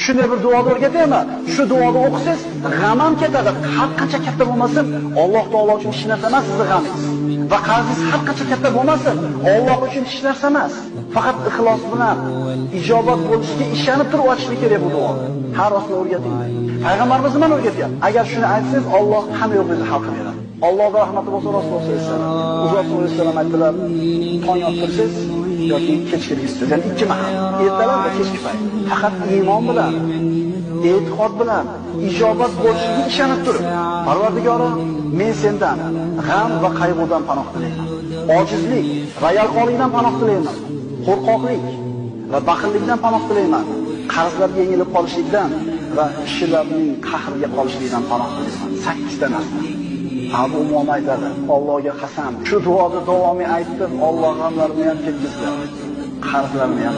Shunday bir duoni o'rgataymi? Shu duoni o'qisangiz, g'am ham ketadi. Har qancha katta bo'lmasin, Alloh taolo uchun hech narsa emas sizni g'amingiz. Va qarzingiz har qancha katta bo'lmasin, Alloh uchun hech narsa emas. Faqat ixlos bilan ijobat bo'lishiga ishonib turib ochishlik kerak bu duoni. Har rostni o'rgating. Payg'ambarimiz nima o'rgatgan? Agar shuni aytsangiz, Alloh hamma yo'lingizni hal qilib beradi. Allohga rahmat bo'lsin, Rasululloh sollallohu alayhi vasallam. Uzot sollallohu alayhi vasallam aytdilar, tong ottirsangiz yoki kechki istidan ikki mahal, ertalab va kechki payt. Faqat iymon bilan, e'tiqod bilan ijobat bo'lishiga ishonib turib, Parvardigorim, men sendan g'am va qayg'udan panoh tilayman. Ojizlik va yalqonlikdan panoh tilayman. Qo'rqoqlik va baxillikdan panoh tilayman. Qarzlarga yengilib qolishlikdan va kishilarning qahriga qolishlikdan panoh tilayman. 8 ta narsa. Abu Umom aytadi, Allohga qasam, shu duoni davomiy aytdim, Alloh g'amlarimni ham ketkizdi, qarzlarimni ham